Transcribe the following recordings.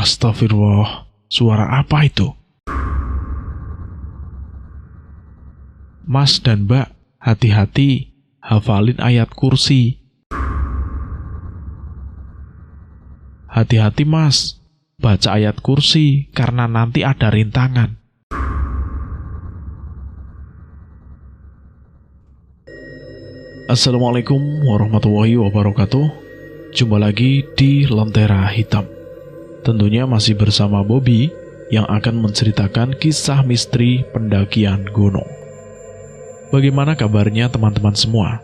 Astagfirullah, suara apa itu? Mas dan Mbak, hati-hati, hafalin ayat kursi. Hati-hati Mas, baca ayat kursi karena nanti ada rintangan. Assalamualaikum warahmatullahi wabarakatuh. Jumpa lagi di Lentera Hitam. Tentunya masih bersama Bobby yang akan menceritakan kisah misteri pendakian gunung. Bagaimana kabarnya teman-teman semua?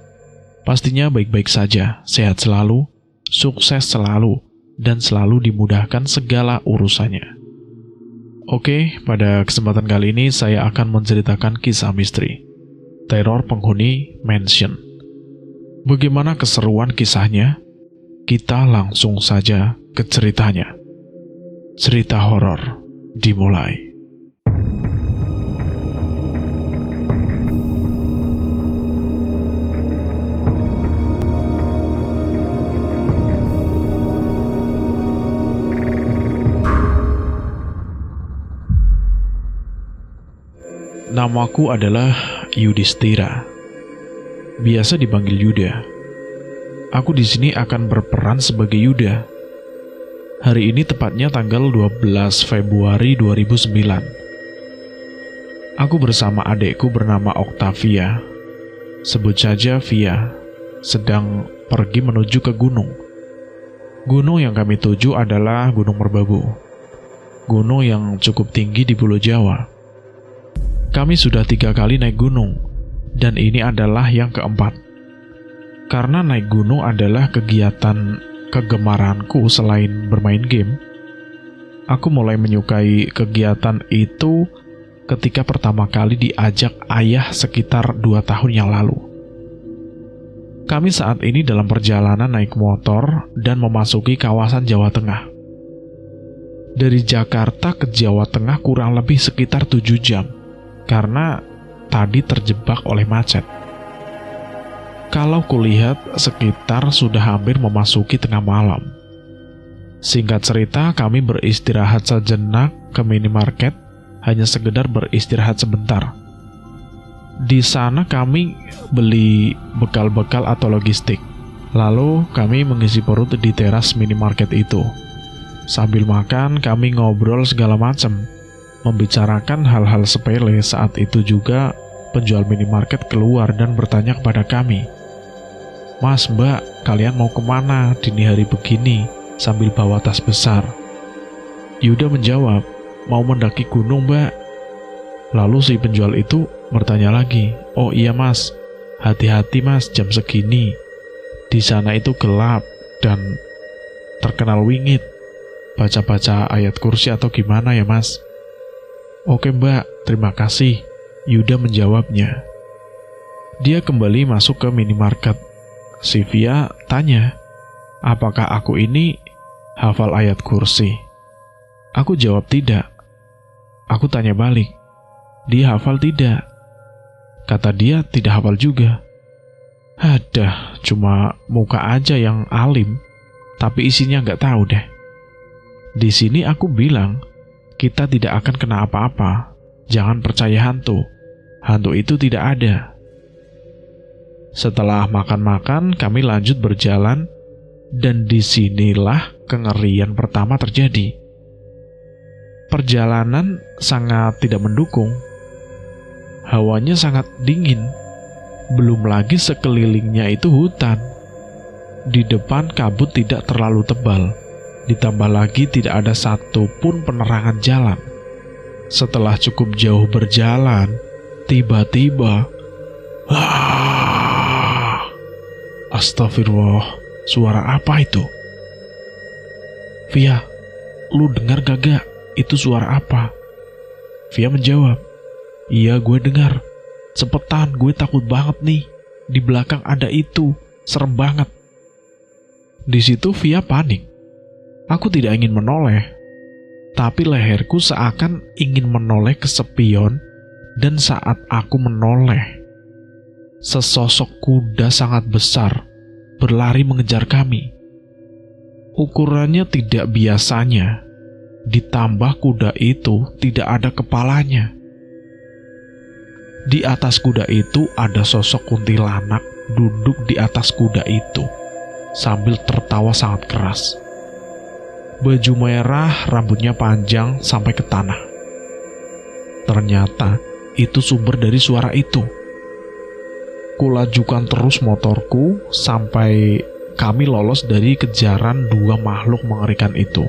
Pastinya baik-baik saja, sehat selalu, sukses selalu, dan selalu dimudahkan segala urusannya. Oke, pada kesempatan kali ini saya akan menceritakan kisah misteri teror penghuni mansion. Bagaimana keseruan kisahnya? Kita langsung saja ke ceritanya. Cerita horor dimulai. Namaku adalah Yudhistira. Biasa dipanggil Yuda. Aku di sini akan berperan sebagai Yuda. Hari ini tepatnya tanggal 12 Februari 2009. Aku bersama adekku bernama Octavia, sebut saja Via, sedang pergi menuju ke gunung. Gunung yang kami tuju adalah Gunung Merbabu, gunung yang cukup tinggi di Pulau Jawa. Kami sudah 3 kali naik gunung, dan ini adalah yang keempat. Karena naik gunung adalah kegiatan kegemaranku selain bermain game, aku mulai menyukai kegiatan itu ketika pertama kali diajak ayah sekitar 2 tahun yang lalu. Kami saat ini dalam perjalanan naik motor dan memasuki kawasan Jawa Tengah. Dari Jakarta ke Jawa Tengah kurang lebih sekitar 7 jam, karena tadi terjebak oleh macet. Kalau kulihat sekitar sudah hampir memasuki tengah malam. Singkat cerita, kami beristirahat sejenak ke minimarket, hanya sekedar beristirahat sebentar. Di sana kami beli bekal-bekal atau logistik. Lalu kami mengisi perut di teras minimarket itu. Sambil makan, kami ngobrol segala macam, membicarakan hal-hal sepele. Saat itu juga penjual minimarket keluar dan bertanya kepada kami, "Mas, Mbak, kalian mau kemana dini hari begini sambil bawa tas besar?" Yuda menjawab, "Mau mendaki gunung, Mbak." Lalu si penjual itu bertanya lagi, "Oh iya Mas, hati-hati Mas, jam segini. Di sana itu gelap dan terkenal wingit. Baca-baca ayat kursi atau gimana ya Mas?" "Oke Mbak, terima kasih," Yuda menjawabnya. Dia kembali masuk ke minimarket. Si Via tanya, apakah aku ini hafal ayat kursi? Aku jawab tidak. Aku tanya balik, dia hafal tidak? Kata dia tidak hafal juga. Adah, cuma muka aja yang alim, tapi isinya nggak tahu deh. Di sini aku bilang, kita tidak akan kena apa-apa. Jangan percaya hantu. Hantu itu tidak ada. Setelah makan-makan, kami lanjut berjalan, dan disinilah kengerian pertama terjadi. Perjalanan sangat tidak mendukung. Hawanya sangat dingin. Belum lagi sekelilingnya itu hutan. Di depan kabut tidak terlalu tebal. Ditambah lagi tidak ada satupun penerangan jalan. Setelah cukup jauh berjalan, tiba-tiba, astagfirullah, suara apa itu? Via, lu dengar gak? Itu suara apa? Via menjawab, iya gue dengar. Cepetan, gue takut banget nih. Di belakang ada itu, serem banget. Di situ Via panik. Aku tidak ingin menoleh, tapi leherku seakan ingin menoleh ke spion, dan saat aku menoleh, sesosok kuda sangat besar berlari mengejar kami. Ukurannya tidak biasanya, ditambah kuda itu tidak ada kepalanya. Di atas kuda itu ada sosok kuntilanak duduk di atas kuda itu sambil tertawa sangat keras. Baju merah, rambutnya panjang sampai ke tanah. Ternyata itu sumber dari suara itu. Kulajukan terus motorku sampai kami lolos dari kejaran dua makhluk mengerikan itu.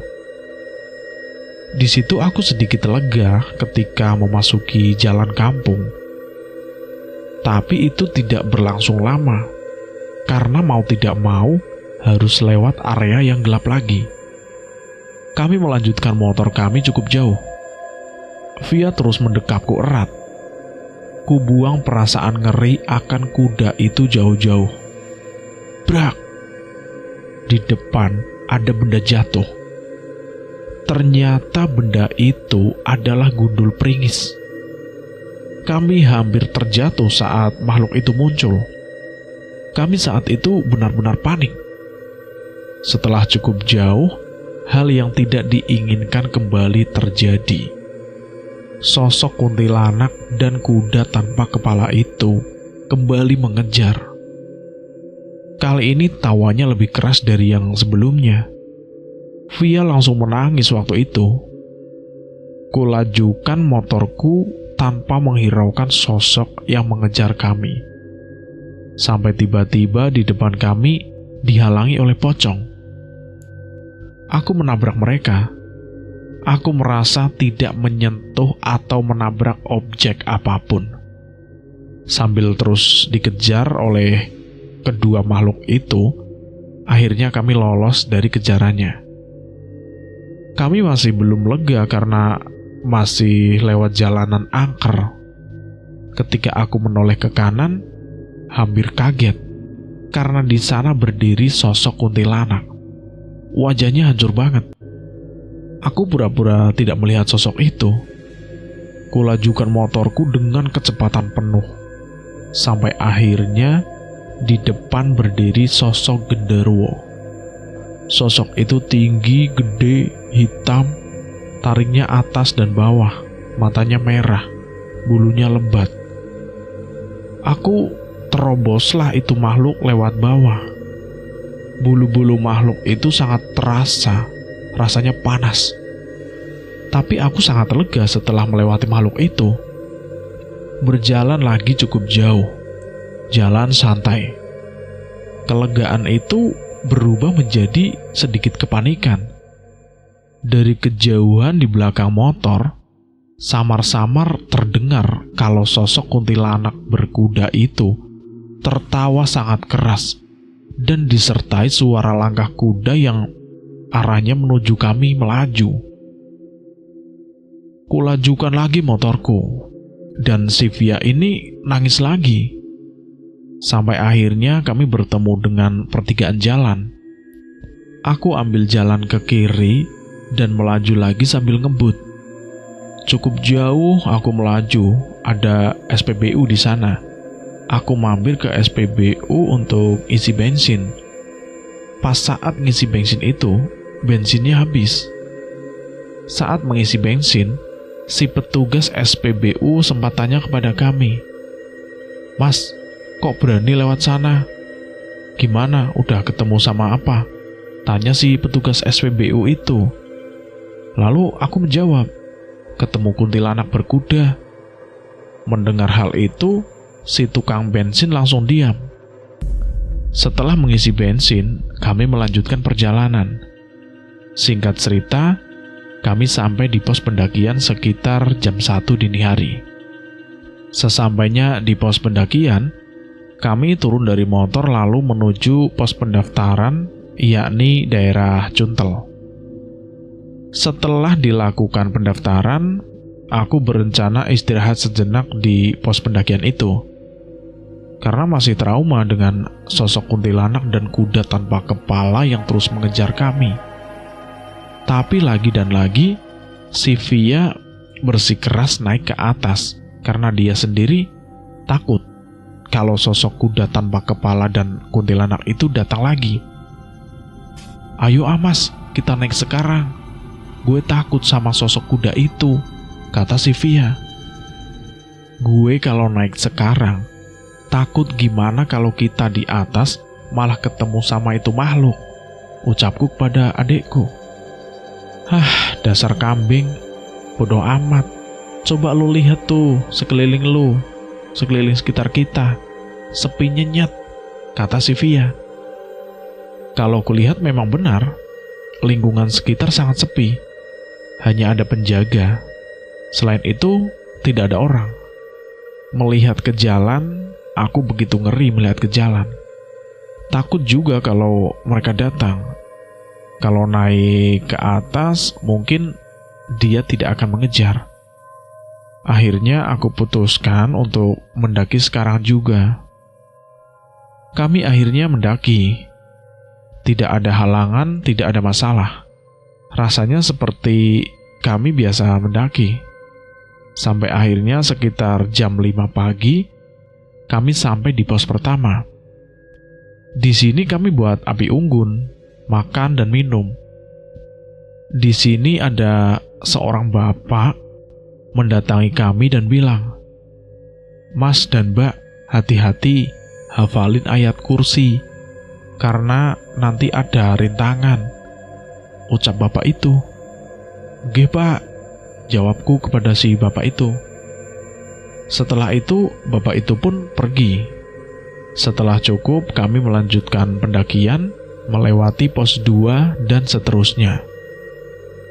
Di situ aku sedikit lega ketika memasuki jalan kampung. Tapi itu tidak berlangsung lama, karena mau tidak mau harus lewat area yang gelap lagi. Kami melanjutkan motor kami cukup jauh. Via terus mendekapku erat. Ku buang perasaan ngeri akan kuda itu jauh-jauh. Brak! Di depan ada benda jatuh. Ternyata benda itu adalah gundul pringis. Kami hampir terjatuh saat makhluk itu muncul. Kami saat itu benar-benar panik. Setelah cukup jauh, hal yang tidak diinginkan kembali terjadi. Sosok kuntilanak dan kuda tanpa kepala itu kembali mengejar. Kali ini tawanya lebih keras dari yang sebelumnya. Via langsung menangis waktu itu. Kulajukan motorku tanpa menghiraukan sosok yang mengejar kami. Sampai tiba-tiba di depan kami dihalangi oleh pocong. Aku menabrak mereka. Aku merasa tidak menyentuh atau menabrak objek apapun. Sambil terus dikejar oleh kedua makhluk itu, akhirnya kami lolos dari kejarannya. Kami masih belum lega karena masih lewat jalanan angker. Ketika aku menoleh ke kanan, hampir kaget karena di sana berdiri sosok kuntilanak. Wajahnya hancur banget. Aku pura-pura tidak melihat sosok itu. Kulajukan motorku dengan kecepatan penuh. Sampai akhirnya di depan berdiri sosok genderuwo. Sosok itu tinggi, gede, hitam, taringnya atas dan bawah, matanya merah, bulunya lebat. Aku teroboslah itu makhluk lewat bawah. Bulu-bulu makhluk itu sangat terasa, rasanya panas. Tapi aku sangat lega setelah melewati makhluk itu. Berjalan lagi cukup jauh, jalan santai. Kelegaan itu berubah menjadi sedikit kepanikan. Dari kejauhan di belakang motor, samar-samar terdengar kalau sosok kuntilanak berkuda itu tertawa sangat keras dan disertai suara langkah kuda yang arahnya menuju kami melaju. Kulajukan lagi motorku, dan si Via ini nangis lagi. Sampai akhirnya kami bertemu dengan pertigaan jalan. Aku ambil jalan ke kiri dan melaju lagi sambil ngebut. Cukup jauh aku melaju, ada SPBU di sana. Aku mampir ke SPBU untuk isi bensin. Pas saat ngisi bensin itu, bensinnya habis. Saat mengisi bensin, si petugas SPBU sempat tanya kepada kami, "Mas, kok berani lewat sana? Gimana, udah ketemu sama apa?" tanya si petugas SPBU itu. Lalu aku menjawab, "Ketemu kuntilanak berkuda." Mendengar hal itu, si tukang bensin langsung diam. Setelah mengisi bensin, kami melanjutkan perjalanan. Singkat cerita, kami sampai di pos pendakian sekitar jam 1 dini hari. Sesampainya di pos pendakian, kami turun dari motor lalu menuju pos pendaftaran, yakni daerah Cuntel. Setelah dilakukan pendaftaran, aku berencana istirahat sejenak di pos pendakian itu. Karena masih trauma dengan sosok kuntilanak dan kuda tanpa kepala yang terus mengejar kami. Tapi lagi dan lagi, si Via bersikeras naik ke atas karena dia sendiri takut kalau sosok kuda tanpa kepala dan kuntilanak itu datang lagi. "Ayo Mas, kita naik sekarang," Gue takut sama sosok kuda itu, kata Sylvia. Gue kalau naik sekarang, takut gimana kalau kita di atas malah ketemu sama itu makhluk, ucapku kepada adikku. Dasar kambing, bodoh amat. Coba lu lihat tuh sekeliling lu, sekeliling sekitar kita, sepi nyenyet, kata Sylvia. Kalau kulihat memang benar, lingkungan sekitar sangat sepi. Hanya ada penjaga. Selain itu, tidak ada orang. Melihat ke jalan, aku begitu ngeri melihat ke jalan. Takut juga kalau mereka datang. Kalau naik ke atas, mungkin dia tidak akan mengejar. Akhirnya aku putuskan untuk mendaki sekarang juga. Kami akhirnya mendaki. Tidak ada halangan, tidak ada masalah. Rasanya seperti kami biasa mendaki. Sampai akhirnya sekitar jam 5 pagi, kami sampai di pos pertama. Di sini kami buat api unggun, makan dan minum. Di sini ada seorang bapak mendatangi kami dan bilang, "Mas dan Mbak, hati-hati hafalin ayat kursi, karena nanti ada rintangan," ucap bapak itu. "Nggih Pak," jawabku kepada si bapak itu. Setelah itu, bapak itu pun pergi. Setelah cukup, kami melanjutkan pendakian, melewati pos 2 dan seterusnya.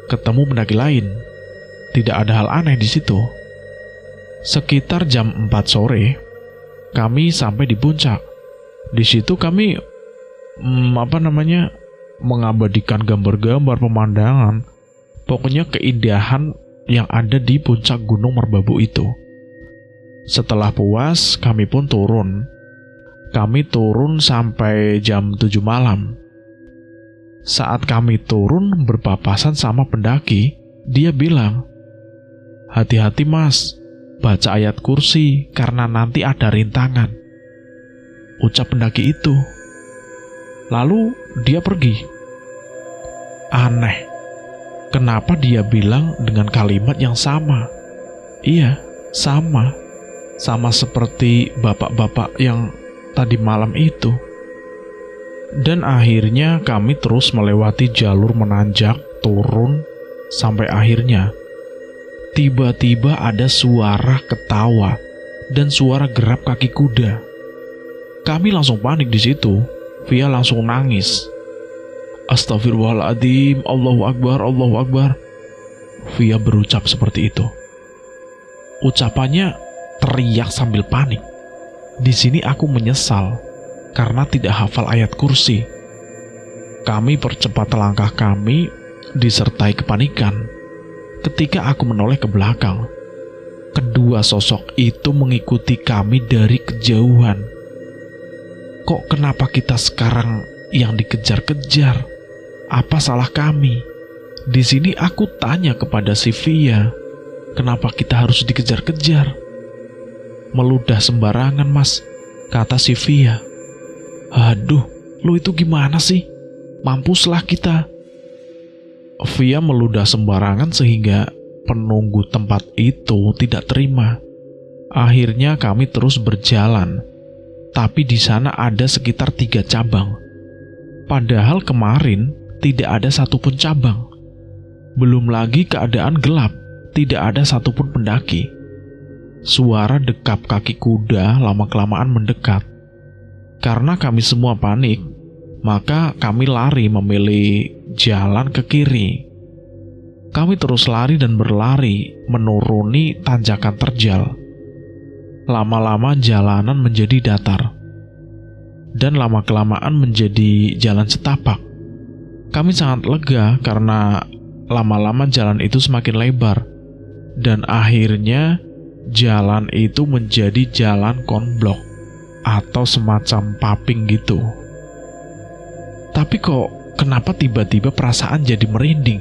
Ketemu pendaki lain. Tidak ada hal aneh di situ. Sekitar jam 4 sore, kami sampai di puncak. Di situ kami mengabadikan gambar-gambar pemandangan. Pokoknya keindahan yang ada di puncak Gunung Merbabu itu. Setelah puas, kami pun turun. Kami turun sampai jam 7 malam. Saat kami turun berpapasan sama pendaki, dia bilang, "Hati-hati Mas, baca ayat kursi karena nanti ada rintangan," ucap pendaki itu. Lalu dia pergi. Aneh, kenapa dia bilang dengan kalimat yang sama? Iya, sama seperti bapak-bapak yang tadi malam itu. Dan akhirnya kami terus melewati jalur menanjak, turun, sampai akhirnya tiba-tiba ada suara ketawa dan suara gerap kaki kuda. Kami langsung panik di situ. Via langsung nangis. "Astagfirullahaladzim, Allahu Akbar, Allahu Akbar." Via berucap seperti itu. Ucapannya teriak sambil panik. Di sini aku menyesal karena tidak hafal ayat kursi. Kami percepat langkah kami disertai kepanikan ketika aku menoleh ke belakang. Kedua sosok itu mengikuti kami dari kejauhan. Kok kenapa kita sekarang yang dikejar-kejar? Apa salah kami? Di sini aku tanya kepada Sylvia, kenapa kita harus dikejar-kejar? "Meludah sembarangan Mas," kata Sylvia. "Aduh, lu itu gimana sih? Mampuslah kita." Via meludah sembarangan sehingga penunggu tempat itu tidak terima. Akhirnya kami terus berjalan. Tapi di sana ada sekitar 3 cabang. Padahal kemarin tidak ada satupun cabang. Belum lagi keadaan gelap, tidak ada satupun pendaki. Suara dekap kaki kuda lama-kelamaan mendekat. Karena kami semua panik, maka kami lari memilih jalan ke kiri. Kami terus lari dan berlari menuruni tanjakan terjal. Lama-lama jalanan menjadi datar, dan lama-kelamaan menjadi jalan setapak. Kami sangat lega karena lama-lama jalan itu semakin lebar, dan akhirnya jalan itu menjadi jalan konblok atau semacam paping gitu. Tapi kok kenapa tiba-tiba perasaan jadi merinding?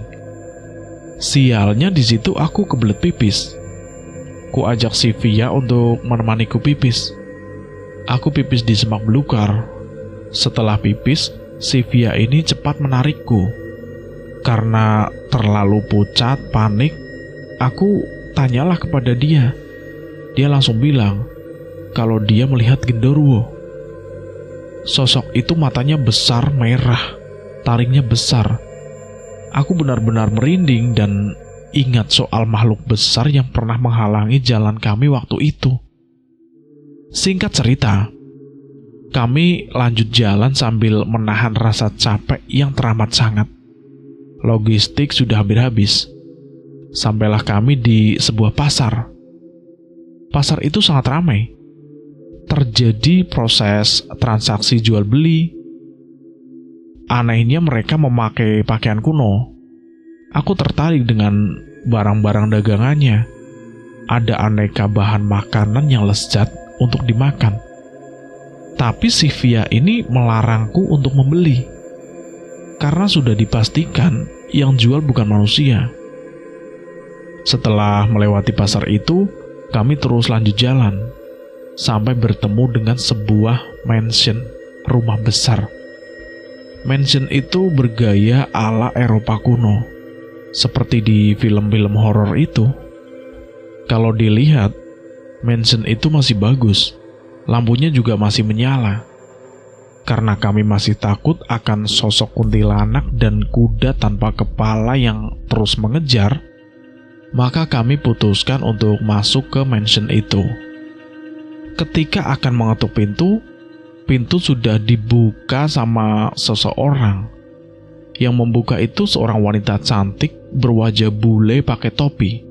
Sialnya di situ aku kebelet pipis. Ku ajak Sylvia untuk menemaniku pipis. Aku pipis di semak belukar. Setelah pipis, Sylvia ini cepat menarikku. Karena terlalu pucat, panik. Aku tanyalah kepada dia. Dia langsung bilang kalau dia melihat genderuwo. Sosok itu matanya besar, merah, taringnya besar. Aku benar-benar merinding dan ingat soal makhluk besar yang pernah menghalangi jalan kami waktu itu. Singkat cerita, kami lanjut jalan sambil menahan rasa capek yang teramat sangat. Logistik sudah hampir habis. Sampailah kami di sebuah pasar. Pasar itu sangat ramai. Terjadi proses transaksi jual beli. Anehnya mereka memakai pakaian kuno. Aku tertarik dengan barang-barang dagangannya. Ada aneka bahan makanan yang lezat untuk dimakan. Tapi si Via ini melarangku untuk membeli. Karena sudah dipastikan yang jual bukan manusia. Setelah melewati pasar itu, kami terus lanjut jalan. Sampai bertemu dengan sebuah mansion, rumah besar. Mansion itu bergaya ala Eropa kuno, seperti di film-film horor itu. Kalau dilihat, mansion itu masih bagus, lampunya juga masih menyala. Karena kami masih takut akan sosok kuntilanak dan kuda tanpa kepala yang terus mengejar, maka kami putuskan untuk masuk ke mansion itu. Ketika akan mengetuk pintu, pintu sudah dibuka sama seseorang. Yang membuka itu seorang wanita cantik berwajah bule pakai topi.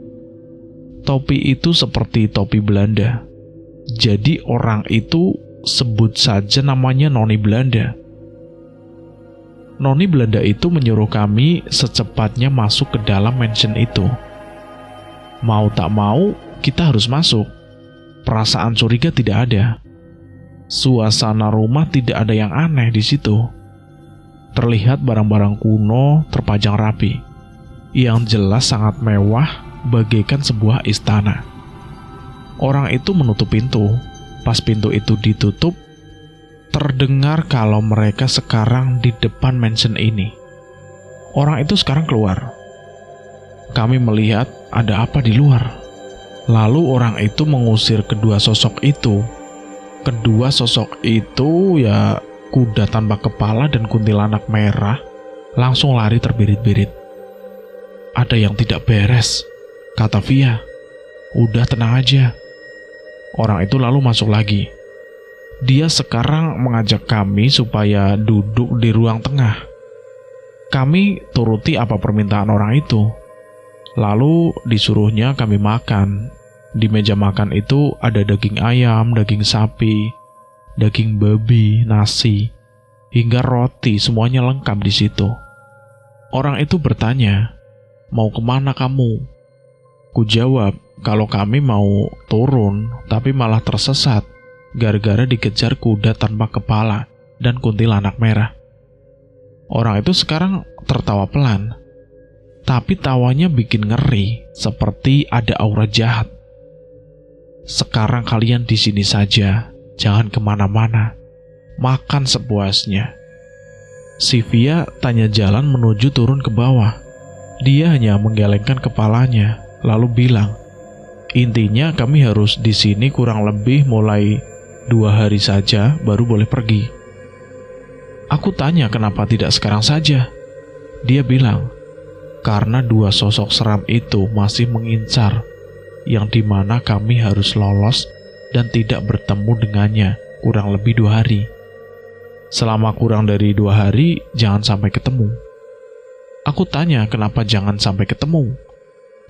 Topi itu seperti topi Belanda. Jadi orang itu sebut saja namanya Noni Belanda. Noni Belanda itu menyuruh kami secepatnya masuk ke dalam mansion itu. Mau tak mau, kita harus masuk. Perasaan curiga tidak ada. Suasana rumah tidak ada yang aneh di situ. Terlihat barang-barang kuno terpajang rapi. Yang jelas sangat mewah, bagaikan sebuah istana. Orang itu menutup pintu. Pas pintu itu ditutup, terdengar kalau mereka sekarang di depan mansion ini. Orang itu sekarang keluar. Kami melihat ada apa di luar. Lalu orang itu mengusir kedua sosok itu. Kedua sosok itu ya kuda tanpa kepala dan kuntilanak merah langsung lari terbirit-birit. Ada yang tidak beres, kata Via. Udah tenang aja. Orang itu lalu masuk lagi. Dia sekarang mengajak kami supaya duduk di ruang tengah. Kami turuti apa permintaan orang itu. Lalu disuruhnya kami makan. Di meja makan itu ada daging ayam, daging sapi, daging babi, nasi, hingga roti, semuanya lengkap di situ. Orang itu bertanya, "Mau kemana kamu?" Ku jawab, kalau kami mau turun, tapi malah tersesat, gara-gara dikejar kuda tanpa kepala dan kuntilanak merah. Orang itu sekarang tertawa pelan. Tapi tawanya bikin ngeri, seperti ada aura jahat. Sekarang kalian di sini saja, jangan kemana-mana. Makan sepuasnya. Si Via tanya jalan menuju turun ke bawah. Dia hanya menggelengkan kepalanya, lalu bilang, intinya kami harus di sini kurang lebih mulai 2 hari saja, baru boleh pergi. Aku tanya kenapa tidak sekarang saja. Dia bilang, karena 2 sosok seram itu masih mengincar, yang dimana kami harus lolos dan tidak bertemu dengannya kurang lebih 2 hari. Selama kurang dari 2 hari, jangan sampai ketemu. Aku tanya kenapa jangan sampai ketemu.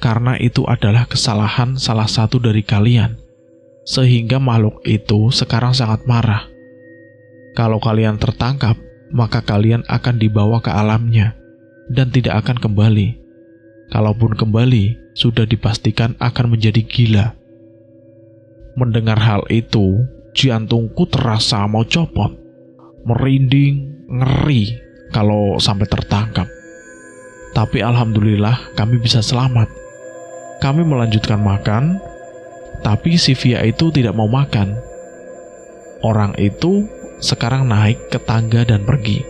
Karena itu adalah kesalahan salah satu dari kalian, sehingga makhluk itu sekarang sangat marah. Kalau kalian tertangkap, maka kalian akan dibawa ke alamnya dan tidak akan kembali. Kalaupun kembali, sudah dipastikan akan menjadi gila. Mendengar hal itu, jantungku terasa mau copot, merinding, ngeri kalau sampai tertangkap. Tapi alhamdulillah kami bisa selamat. Kami melanjutkan makan, tapi si Via itu tidak mau makan. Orang itu sekarang naik ke tangga dan pergi.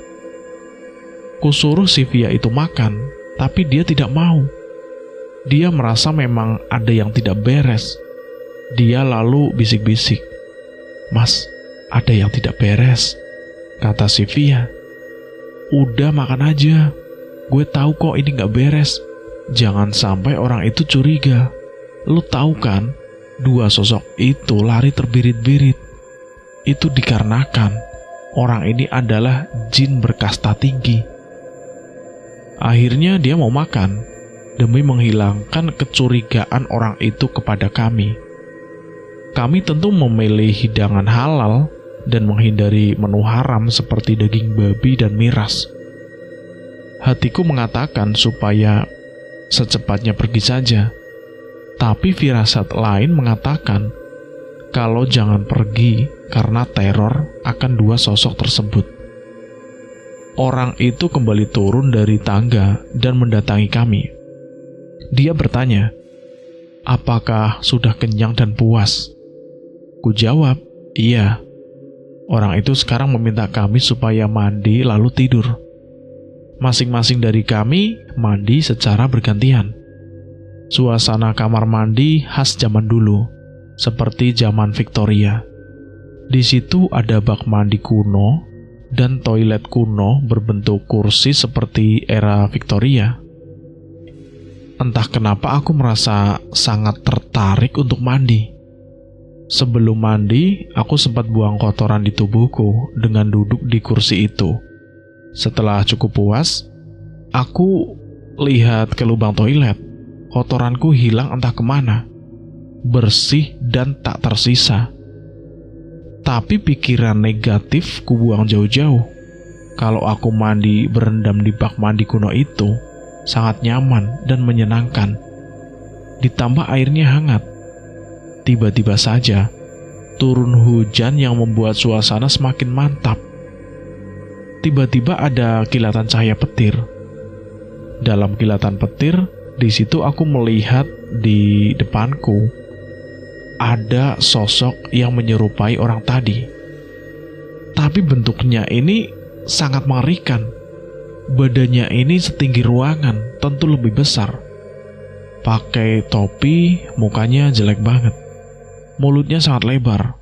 Kusuruh si Via itu makan, tapi dia tidak mau. Dia merasa memang ada yang tidak beres. Dia lalu bisik-bisik, "Mas, ada yang tidak beres," kata Sylvia. "Udah makan aja. Gue tahu kok ini gak beres. Jangan sampai orang itu curiga. Lu tahu kan, dua sosok itu lari terbirit-birit. Itu dikarenakan orang ini adalah jin berkasta tinggi." Akhirnya dia mau makan demi menghilangkan kecurigaan orang itu kepada kami. Kami tentu memilih hidangan halal dan menghindari menu haram seperti daging babi dan miras. Hatiku mengatakan supaya secepatnya pergi saja, tapi firasat lain mengatakan kalau jangan pergi karena teror akan dua sosok tersebut. Orang itu kembali turun dari tangga dan mendatangi kami. Dia bertanya, "Apakah sudah kenyang dan puas?" Ku jawab, "Iya." Orang itu sekarang meminta kami supaya mandi lalu tidur. Masing-masing dari kami mandi secara bergantian. Suasana kamar mandi khas zaman dulu, seperti zaman Victoria. Di situ ada bak mandi kuno dan toilet kuno berbentuk kursi seperti era Victoria. Entah kenapa aku merasa sangat tertarik untuk mandi. Sebelum mandi, aku sempat buang kotoran di tubuhku dengan duduk di kursi itu. Setelah cukup puas, aku lihat ke lubang toilet. Kotoranku hilang entah kemana, bersih dan tak tersisa. Tapi pikiran negatif ku buang jauh-jauh. Kalau aku mandi berendam di bak mandi kuno itu, sangat nyaman dan menyenangkan. Ditambah airnya hangat. Tiba-tiba saja, turun hujan yang membuat suasana semakin mantap. Tiba-tiba ada kilatan cahaya petir. Dalam kilatan petir, di situ aku melihat di depanku ada sosok yang menyerupai orang tadi. Tapi bentuknya ini sangat mengerikan. Badannya ini setinggi ruangan, tentu lebih besar. Pakai topi, mukanya jelek banget. Mulutnya sangat lebar.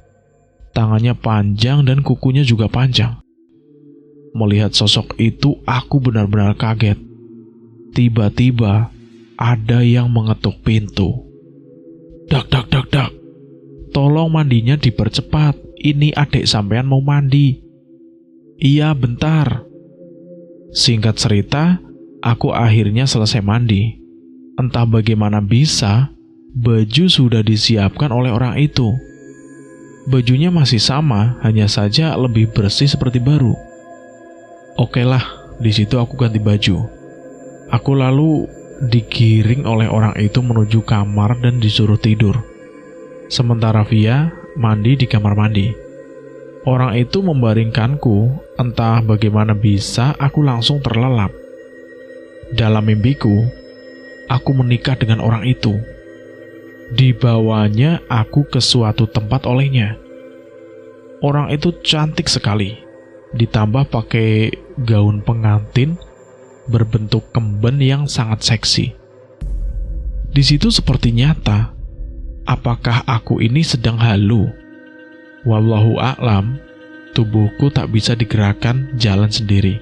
Tangannya panjang dan kukunya juga panjang. Melihat sosok itu, aku benar-benar kaget. Tiba-tiba ada yang mengetuk pintu. "Dak, dak, dak, dak. Tolong mandinya dipercepat. Ini adik sampean mau mandi." "Iya, bentar." Singkat cerita, aku akhirnya selesai mandi. Entah bagaimana bisa, baju sudah disiapkan oleh orang itu. Bajunya masih sama, hanya saja lebih bersih seperti baru. Oke lah, di situ aku ganti baju. Aku lalu digiring oleh orang itu menuju kamar dan disuruh tidur. Sementara Via mandi di kamar mandi. Orang itu membaringkanku, entah bagaimana bisa aku langsung terlelap. Dalam mimpiku, aku menikah dengan orang itu. Dibawanya aku ke suatu tempat olehnya. Orang itu cantik sekali, ditambah pakai gaun pengantin berbentuk kemben yang sangat seksi. Di situ seperti nyata. Apakah aku ini sedang halu? Wallahu a'lam, tubuhku tak bisa digerakkan jalan sendiri.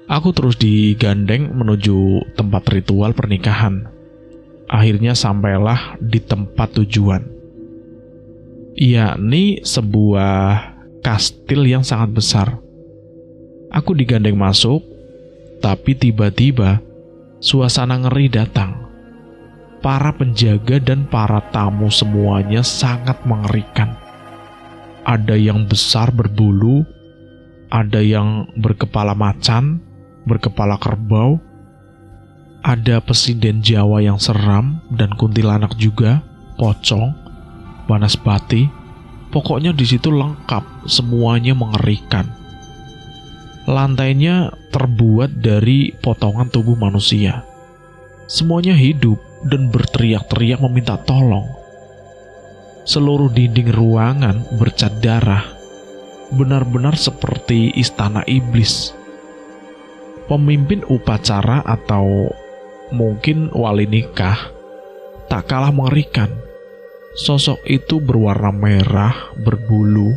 Aku terus digandeng menuju tempat ritual pernikahan. Akhirnya sampailah di tempat tujuan, yakni sebuah kastil yang sangat besar. Aku digandeng masuk, tapi tiba-tiba suasana ngeri datang. Para penjaga dan para tamu semuanya sangat mengerikan. Ada yang besar berbulu, ada yang berkepala macan, berkepala kerbau, ada presiden Jawa yang seram dan kuntilanak juga, pocong, banaspati. Pokoknya di situ lengkap, semuanya mengerikan. Lantainya terbuat dari potongan tubuh manusia. Semuanya hidup dan berteriak-teriak meminta tolong. Seluruh dinding ruangan bercat darah, benar-benar seperti istana iblis. Pemimpin upacara atau mungkin wali nikah tak kalah mengerikan. Sosok itu berwarna merah, berbulu,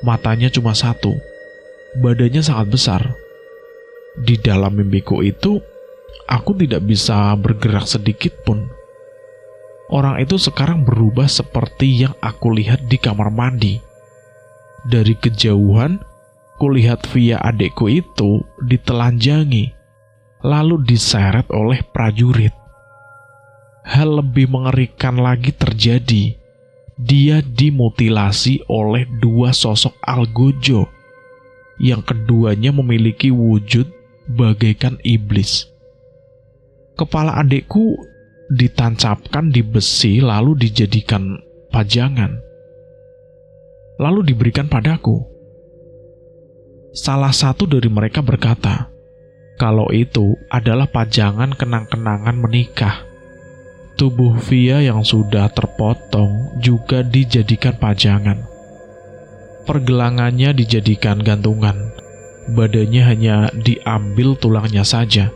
matanya cuma satu, badannya sangat besar. Di dalam mimpiku itu, aku tidak bisa bergerak sedikit pun. Orang itu sekarang berubah seperti yang aku lihat di kamar mandi. Dari kejauhan, kulihat Via adekku itu ditelanjangi, lalu diseret oleh prajurit. Hal lebih mengerikan lagi terjadi. Dia dimutilasi oleh dua sosok algojo, yang keduanya memiliki wujud bagaikan iblis. Kepala adekku ditancapkan di besi lalu dijadikan pajangan, lalu diberikan padaku. Salah satu dari mereka berkata, kalau itu adalah pajangan kenang-kenangan menikah. Tubuh Via yang sudah terpotong juga dijadikan pajangan. Pergelangannya dijadikan gantungan. Badannya hanya diambil tulangnya saja.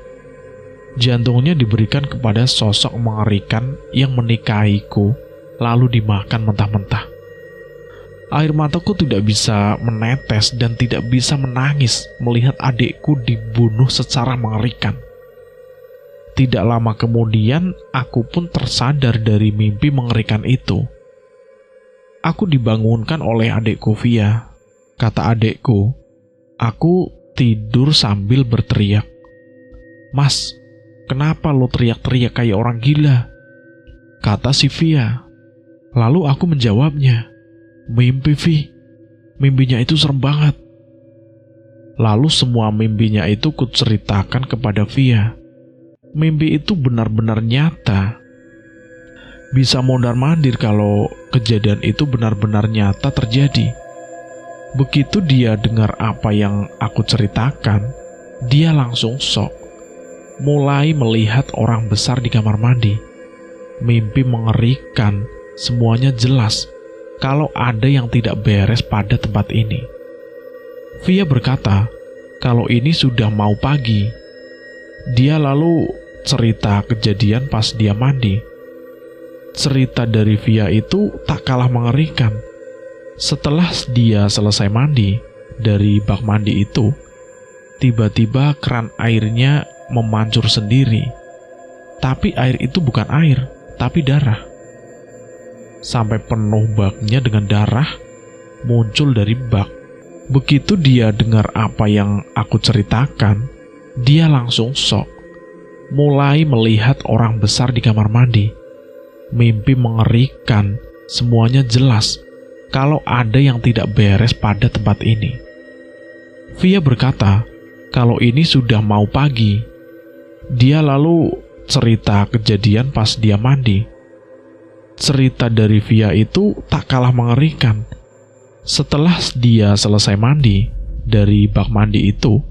Jantungnya diberikan kepada sosok mengerikan yang menikahiku, lalu dimakan mentah-mentah. Air mataku tidak bisa menetes dan tidak bisa menangis melihat adikku dibunuh secara mengerikan. Tidak lama kemudian, aku pun tersadar dari mimpi mengerikan itu. Aku dibangunkan oleh adikku Via. Kata adikku, aku tidur sambil berteriak. Mas, kenapa lo teriak-teriak kayak orang gila? Kata si Via. Lalu aku menjawabnya, mimpi Vi, mimpinya itu serem banget. Lalu semua mimpinya itu kuceritakan kepada Via. Mimpi itu benar-benar nyata. Bisa mondar-mandir kalau kejadian itu benar-benar nyata terjadi. Begitu dia dengar apa yang aku ceritakan, dia langsung shock. Mulai melihat orang besar di kamar mandi. Mimpi mengerikan, semuanya jelas kalau ada yang tidak beres pada tempat ini. Via berkata, kalau ini sudah mau pagi. Dia lalu cerita kejadian pas dia mandi. Cerita dari Via itu tak kalah mengerikan. Setelah dia selesai mandi dari bak mandi itu, tiba-tiba keran airnya memancur sendiri. Tapi air itu bukan air, tapi darah. Sampai penuh baknya dengan darah muncul dari bak. Begitu dia dengar apa yang aku ceritakan, dia langsung shock. Mulai melihat orang besar di kamar mandi. Mimpi mengerikan, semuanya jelas kalau ada yang tidak beres pada tempat ini. Via berkata, kalau ini sudah mau pagi. Dia lalu cerita kejadian pas dia mandi. Cerita dari Via itu tak kalah mengerikan. Setelah dia selesai mandi dari bak mandi itu,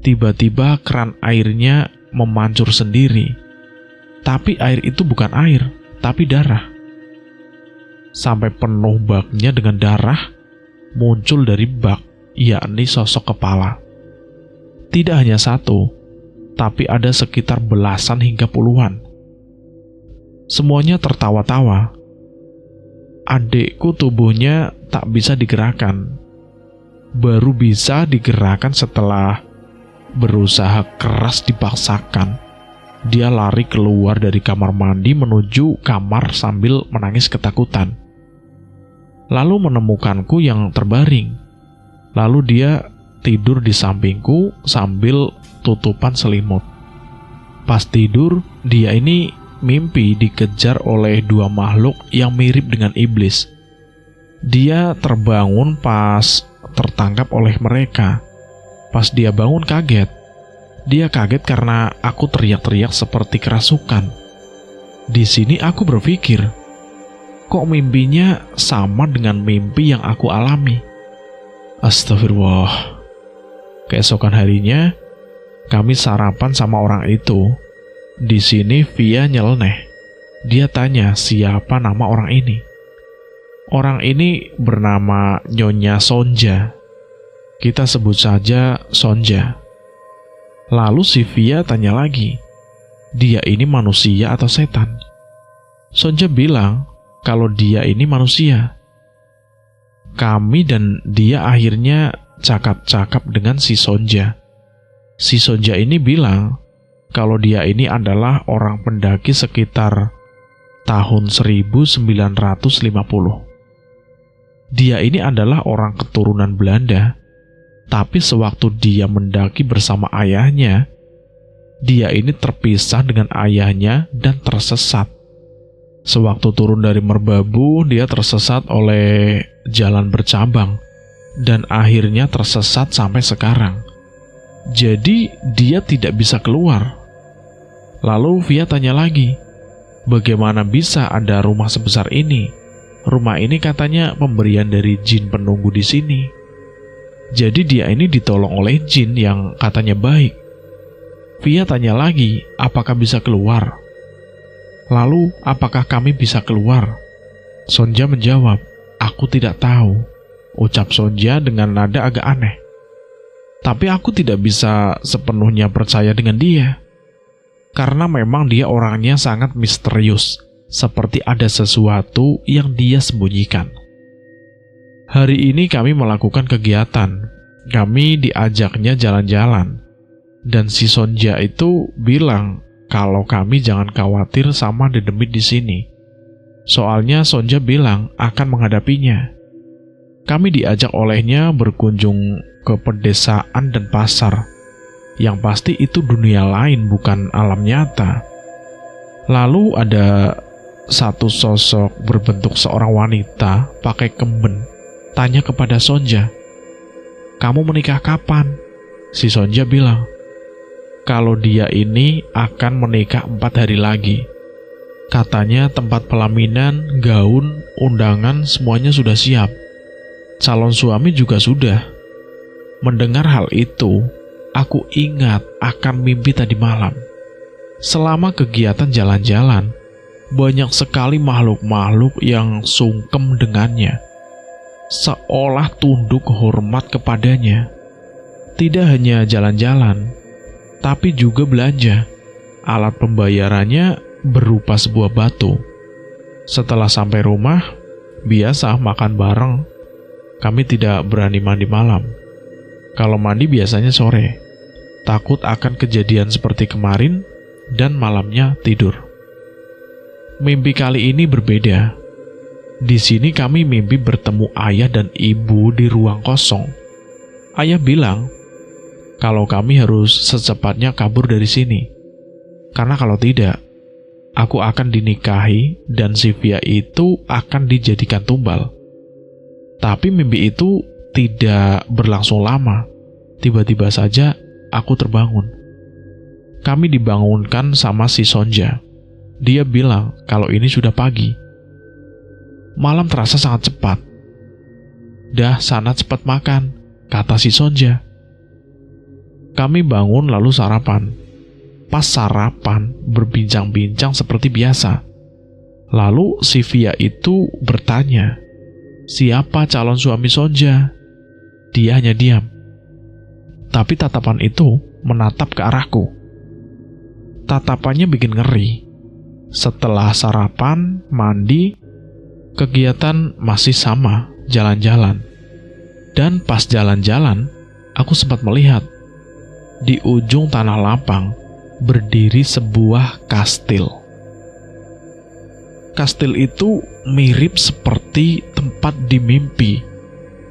tiba-tiba keran airnya memancur sendiri. Tapi air itu bukan air, tapi darah. Sampai penuh baknya dengan darah muncul dari bak, yakni sosok kepala. Tidak hanya satu, tapi ada sekitar belasan hingga puluhan. Semuanya tertawa-tawa. Adikku tubuhnya tak bisa digerakkan. Baru bisa digerakkan setelah berusaha keras dipaksakan. Dia lari keluar dari kamar mandi menuju kamar sambil menangis ketakutan. Lalu menemukanku yang terbaring. Lalu dia tidur di sampingku sambil tutupan selimut. Pas tidur, dia ini mimpi dikejar oleh dua makhluk yang mirip dengan iblis. Dia terbangun pas tertangkap oleh mereka. Pas dia bangun kaget. Dia kaget karena aku teriak-teriak seperti kerasukan. Di sini aku berpikir, kok mimpinya sama dengan mimpi yang aku alami? Astagfirullah. Keesokan harinya, kami sarapan sama orang itu. Di sini Via nyeleneh. Dia tanya siapa nama orang ini. Orang ini bernama Nyonya Sonja. Kita sebut saja Sonja. Lalu si Via tanya lagi, dia ini manusia atau setan? Sonja bilang kalau dia ini manusia. Kami dan dia akhirnya cakap-cakap dengan si Sonja. Si Sonja ini bilang kalau dia ini adalah orang pendaki sekitar tahun 1950. Dia ini adalah orang keturunan Belanda, tapi sewaktu dia mendaki bersama ayahnya, dia ini terpisah dengan ayahnya dan tersesat. Sewaktu turun dari merbabu, dia tersesat oleh jalan bercabang, dan akhirnya tersesat sampai sekarang. Jadi dia tidak bisa keluar. Lalu Via tanya lagi, bagaimana bisa ada rumah sebesar ini? Rumah ini katanya pemberian dari jin penunggu di sini. Jadi dia ini ditolong oleh jin yang katanya baik. Via tanya lagi, apakah bisa keluar? Lalu, apakah kami bisa keluar? Sonja menjawab, aku tidak tahu. Ucap Sonja dengan nada agak aneh. Tapi aku tidak bisa sepenuhnya percaya dengan dia. Karena memang dia orangnya sangat misterius, seperti ada sesuatu yang dia sembunyikan. Hari ini kami melakukan kegiatan. Kami diajaknya jalan-jalan. Dan si Sonja itu bilang kalau kami jangan khawatir sama dedemit di sini. Soalnya Sonja bilang akan menghadapinya. Kami diajak olehnya berkunjung ke pedesaan dan pasar. Yang pasti itu dunia lain, bukan alam nyata. Lalu ada satu sosok berbentuk seorang wanita pakai kemben tanya kepada Sonja, kamu menikah kapan? Si Sonja bilang, kalau dia ini akan menikah 4 hari lagi. Katanya tempat pelaminan, gaun, undangan semuanya sudah siap. Calon suami juga sudah. Mendengar hal itu, aku ingat akan mimpi tadi malam. Selama kegiatan jalan-jalan, banyak sekali makhluk-makhluk yang sungkem dengannya, seolah tunduk hormat kepadanya. Tidak hanya jalan-jalan, tapi juga belanja. Alat pembayarannya berupa sebuah batu. Setelah sampai rumah, biasa makan bareng. Kami tidak berani mandi malam. Kalau mandi biasanya sore. Takut akan kejadian seperti kemarin dan malamnya tidur. Mimpi kali ini berbeda. Di sini kami mimpi bertemu ayah dan ibu di ruang kosong. Ayah bilang kalau kami harus secepatnya kabur dari sini. Karena kalau tidak, aku akan dinikahi dan si Via itu akan dijadikan tumbal. Tapi mimpi itu tidak berlangsung lama. Tiba-tiba saja aku terbangun. Kami dibangunkan sama si Sonja. Dia bilang kalau ini sudah pagi. Malam terasa sangat cepat. Dah sana cepat makan, kata si Sonja. Kami bangun lalu sarapan. Pas sarapan, berbincang-bincang seperti biasa. Lalu si Via itu bertanya, siapa calon suami Sonja? Dia hanya diam. Tapi tatapan itu menatap ke arahku. Tatapannya bikin ngeri. Setelah sarapan, mandi, kegiatan masih sama, jalan-jalan. Dan pas jalan-jalan, aku sempat melihat di ujung tanah lapang berdiri sebuah kastil. Kastil itu mirip seperti tempat di mimpi.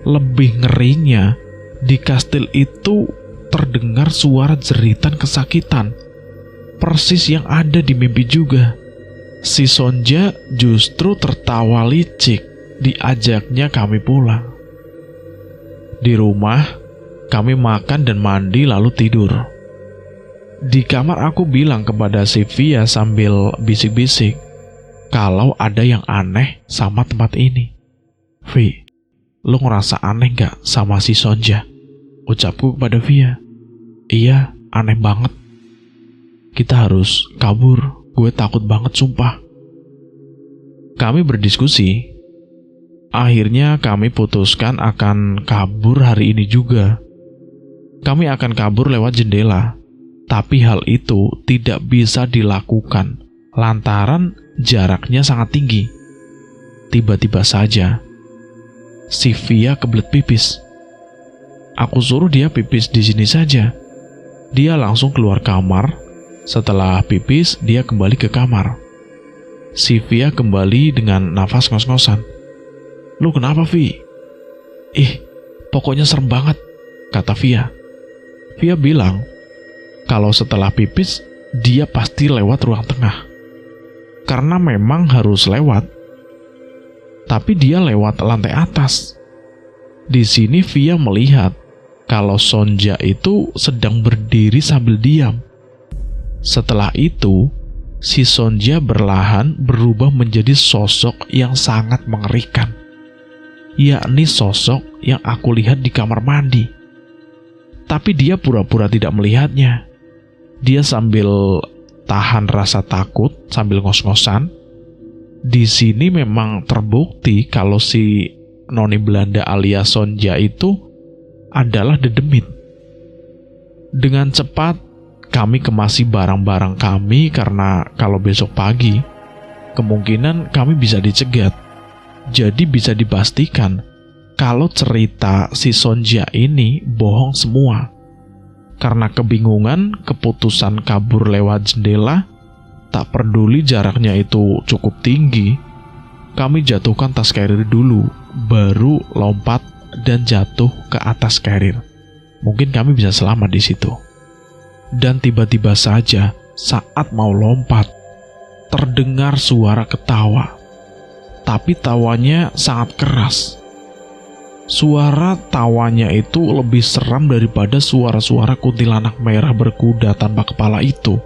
Lebih ngerinya, di kastil itu terdengar suara jeritan kesakitan, persis yang ada di mimpi juga. Si Sonja justru tertawa licik diajaknya kami pulang. Di rumah, kami makan dan mandi lalu tidur. Di kamar aku bilang kepada si Via sambil bisik-bisik kalau ada yang aneh sama tempat ini. Vi, lo ngerasa aneh gak sama si Sonja? Ucapku kepada Via. Iya, aneh banget. Kita harus kabur. Gue takut banget sumpah. Kami berdiskusi. Akhirnya kami putuskan akan kabur hari ini juga. Kami akan kabur lewat jendela. Tapi hal itu tidak bisa dilakukan lantaran jaraknya sangat tinggi. Tiba-tiba saja, si Via kebelet pipis. Aku suruh dia pipis di sini saja. Dia langsung keluar kamar. Setelah pipis, dia kembali ke kamar. Si Via kembali dengan nafas ngos-ngosan. "Lu kenapa, Vi?" "Ih, pokoknya serem banget," kata Via. Via bilang, kalau setelah pipis, dia pasti lewat ruang tengah. Karena memang harus lewat. Tapi dia lewat lantai atas. Di sini Via melihat kalau Sonja itu sedang berdiri sambil diam. Setelah itu, si Sonja perlahan berubah menjadi sosok yang sangat mengerikan. Yakni sosok yang aku lihat di kamar mandi. Tapi dia pura-pura tidak melihatnya. Dia sambil tahan rasa takut sambil ngos-ngosan. Di sini memang terbukti kalau si Noni Belanda alias Sonja itu adalah dedemit. Dengan cepat kami kemasi barang-barang kami karena kalau besok pagi kemungkinan kami bisa dicegat. Jadi bisa dipastikan kalau cerita si Sonja ini bohong semua. Karena kebingungan, keputusan kabur lewat jendela, tak peduli jaraknya itu cukup tinggi, kami jatuhkan tas carrier dulu, baru lompat dan jatuh ke atas carrier. Mungkin kami bisa selamat di situ. Dan tiba-tiba saja, saat mau lompat, terdengar suara ketawa. Tapi tawanya sangat keras. Suara tawanya itu lebih seram daripada suara-suara kuntilanak merah berkuda tanpa kepala itu.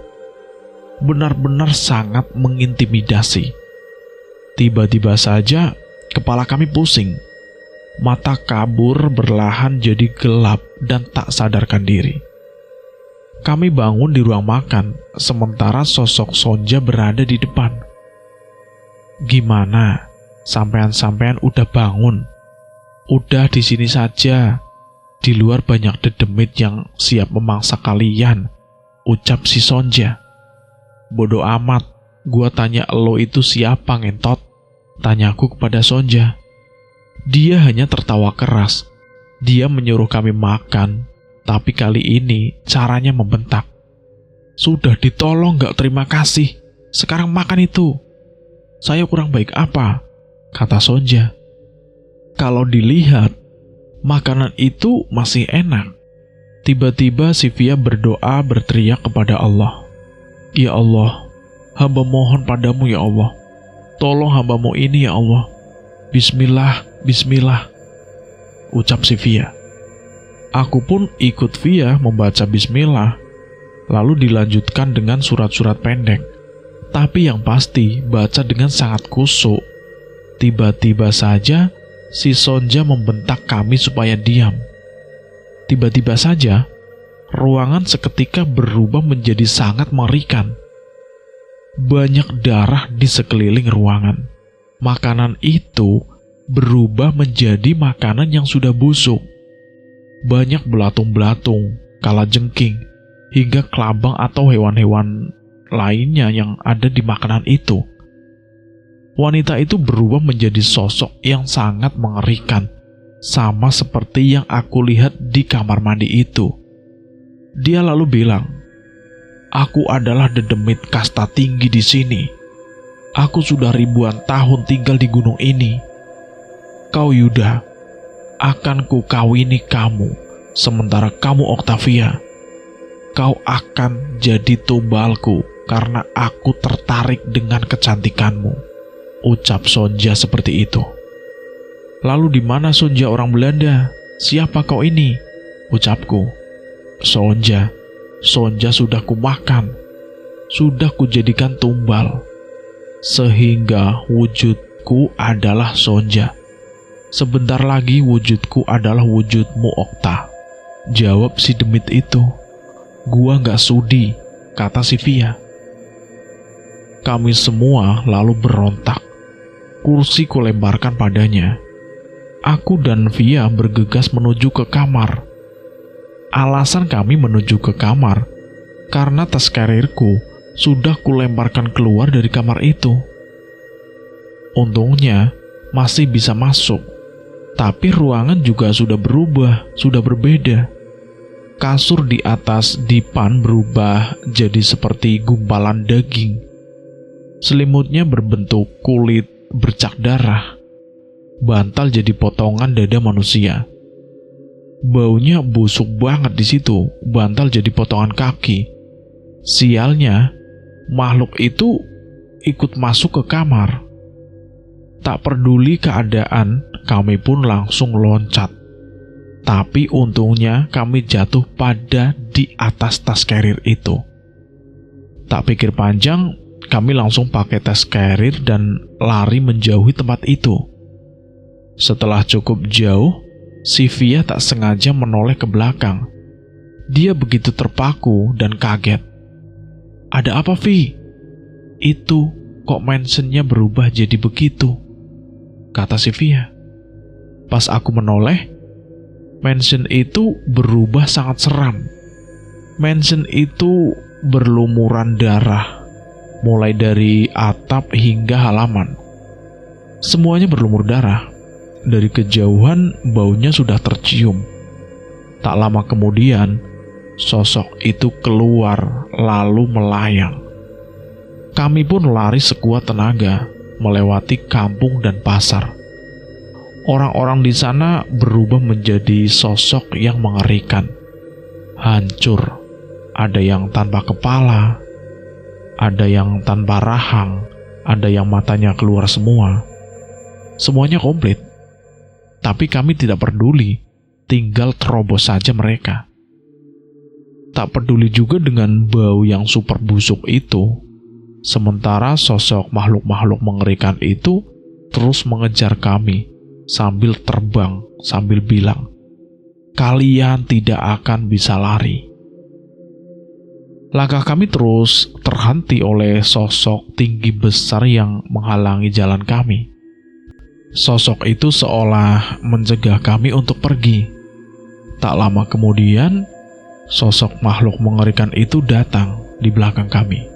Benar-benar sangat mengintimidasi. Tiba-tiba saja kepala kami pusing. Mata kabur perlahan jadi gelap dan tak sadarkan diri. Kami bangun di ruang makan, sementara sosok Sonja berada di depan. "Gimana? Sampean-sampean udah bangun? Udah di sini saja. Di luar banyak dedemit yang siap memangsa kalian," ucap si Sonja. "Bodoh amat, gua tanya lo itu siapa ngentot?" tanyaku kepada Sonja. Dia hanya tertawa keras. Dia menyuruh kami makan, tapi kali ini caranya membentak. "Sudah ditolong gak terima kasih, sekarang makan itu." "Saya kurang baik apa?" kata Sonja. Kalau dilihat, makanan itu masih enak. Tiba-tiba si Via berdoa berteriak kepada Allah. "Ya Allah, hamba mohon padamu ya Allah. Tolong hambamu ini ya Allah. Bismillah, bismillah," ucap si Via. Aku pun ikut Via membaca bismillah, lalu dilanjutkan dengan surat-surat pendek. Tapi yang pasti, baca dengan sangat khusyuk. Tiba-tiba saja, si Sonja membentak kami supaya diam. Tiba-tiba saja, ruangan seketika berubah menjadi sangat mengerikan. Banyak darah di sekeliling ruangan. Makanan itu berubah menjadi makanan yang sudah busuk. Banyak belatung-belatung, kalajengking, hingga kelabang atau hewan-hewan lainnya yang ada di makanan itu. Wanita itu berubah menjadi sosok yang sangat mengerikan, sama seperti yang aku lihat di kamar mandi itu. Dia lalu bilang, "Aku adalah dedemit kasta tinggi di sini. Aku sudah ribuan tahun tinggal di gunung ini. Kau Yuda, akan kukawini kamu, sementara kamu Octavia. Kau akan jadi tumbalku karena aku tertarik dengan kecantikanmu," ucap Sonja seperti itu. "Lalu di mana Sonja orang Belanda? Siapa kau ini?" ucapku. "Sonja sudah kumakan, sudah kujadikan tumbal, sehingga wujudku adalah Sonja. Sebentar lagi wujudku adalah wujudmu, Okta," jawab si demit itu. "Gua gak sudi," kata si Via. Kami semua lalu berontak. Kursi kulemparkan padanya. Aku dan Via bergegas menuju ke kamar. Alasan kami menuju ke kamar karena tas karirku sudah kulemparkan keluar dari kamar itu. Untungnya masih bisa masuk, tapi ruangan juga sudah berubah, sudah berbeda. Kasur di atas dipan berubah jadi seperti gumpalan daging. Selimutnya berbentuk kulit bercak darah. Bantal jadi potongan dada manusia. Baunya busuk banget di situ, bantal jadi potongan kaki. Sialnya, makhluk itu ikut masuk ke kamar. Tak peduli keadaan, kami pun langsung loncat. Tapi untungnya kami jatuh pada di atas tas carrier itu. Tak pikir panjang, kami langsung pakai tas carrier dan lari menjauhi tempat itu. Setelah cukup jauh, Sylvia tak sengaja menoleh ke belakang. Dia begitu terpaku dan kaget. "Ada apa, Vi?" "Itu, kok mansionnya berubah jadi begitu?" kata Sylvia. Pas aku menoleh, mansion itu berubah sangat seram. Mansion itu berlumuran darah, mulai dari atap hingga halaman. Semuanya berlumur darah. Dari kejauhan baunya sudah tercium. Tak lama kemudian, sosok itu keluar lalu melayang. Kami pun lari sekuat tenaga, melewati kampung dan pasar. Orang-orang di sana berubah menjadi sosok yang mengerikan. Hancur, ada yang tanpa kepala, ada yang tanpa rahang, ada yang matanya keluar semua. Semuanya komplit. Tapi kami tidak peduli, tinggal terobos saja mereka. Tak peduli juga dengan bau yang super busuk itu. Sementara sosok makhluk-makhluk mengerikan itu terus mengejar kami sambil terbang, sambil bilang, "Kalian tidak akan bisa lari." Langkah kami terus terhenti oleh sosok tinggi besar yang menghalangi jalan kami. Sosok itu seolah mencegah kami untuk pergi. Tak lama kemudian, sosok makhluk mengerikan itu datang di belakang kami.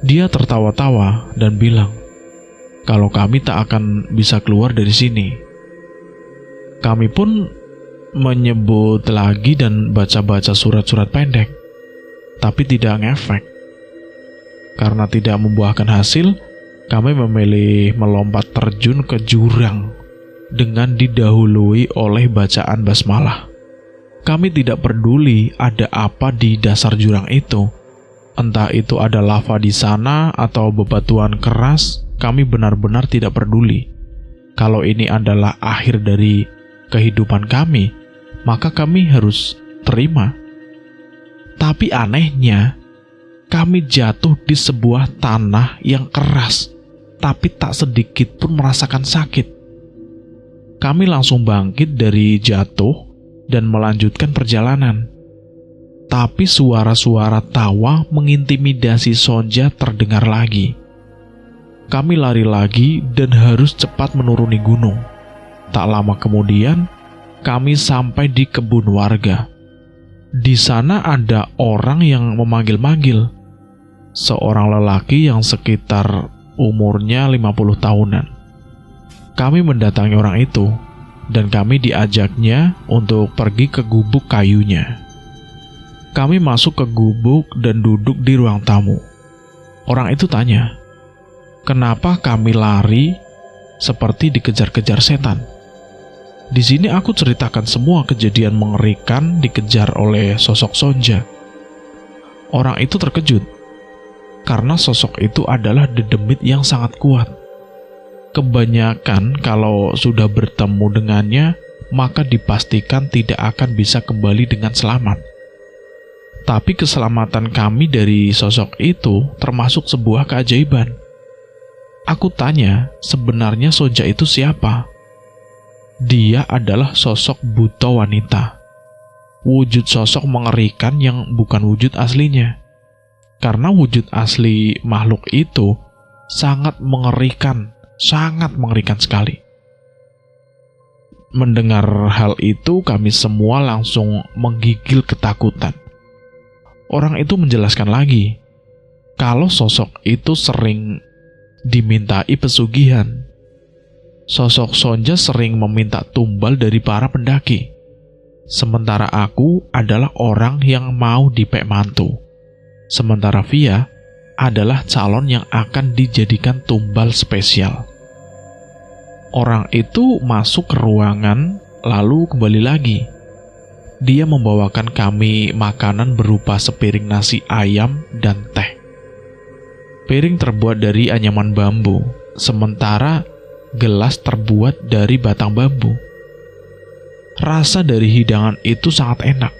Dia tertawa-tawa dan bilang, kalau kami tak akan bisa keluar dari sini. Kami pun menyebut lagi dan baca-baca surat-surat pendek, tapi tidak ngefek. Karena tidak membuahkan hasil, kami memilih melompat terjun ke jurang dengan didahului oleh bacaan basmalah. Kami tidak peduli ada apa di dasar jurang itu. Entah itu ada lava di sana atau bebatuan keras, kami benar-benar tidak peduli. Kalau ini adalah akhir dari kehidupan kami, maka kami harus terima. Tapi anehnya, kami jatuh di sebuah tanah yang keras, tapi tak sedikit pun merasakan sakit. Kami langsung bangkit dari jatuh dan melanjutkan perjalanan. Tapi suara-suara tawa mengintimidasi Sonja terdengar lagi. Kami lari lagi dan harus cepat menuruni gunung. Tak lama kemudian, kami sampai di kebun warga. Di sana ada orang yang memanggil-manggil. Seorang lelaki yang sekitar umurnya 50 tahunan. Kami mendatangi orang itu, dan kami diajaknya untuk pergi ke gubuk kayunya. Kami masuk ke gubuk dan duduk di ruang tamu. Orang itu tanya, kenapa kami lari seperti dikejar-kejar setan? Di sini aku ceritakan semua kejadian mengerikan dikejar oleh sosok Sonja. Orang itu terkejut, karena sosok itu adalah dedemit yang sangat kuat. Kebanyakan kalau sudah bertemu dengannya, maka dipastikan tidak akan bisa kembali dengan selamat. Tapi keselamatan kami dari sosok itu termasuk sebuah keajaiban. Aku tanya, sebenarnya Sonja itu siapa? Dia adalah sosok buta wanita. Wujud sosok mengerikan yang bukan wujud aslinya. Karena wujud asli makhluk itu sangat mengerikan sekali. Mendengar hal itu, kami semua langsung menggigil ketakutan. Orang itu menjelaskan lagi kalau sosok itu sering dimintai pesugihan. Sosok Sonja sering meminta tumbal dari para pendaki. Sementara aku adalah orang yang mau dipek mantu. Sementara Via adalah calon yang akan dijadikan tumbal spesial. Orang itu masuk ke ruangan lalu kembali lagi. Dia membawakan kami makanan berupa sepiring nasi ayam dan teh. Piring terbuat dari anyaman bambu, sementara gelas terbuat dari batang bambu. Rasa dari hidangan itu sangat enak.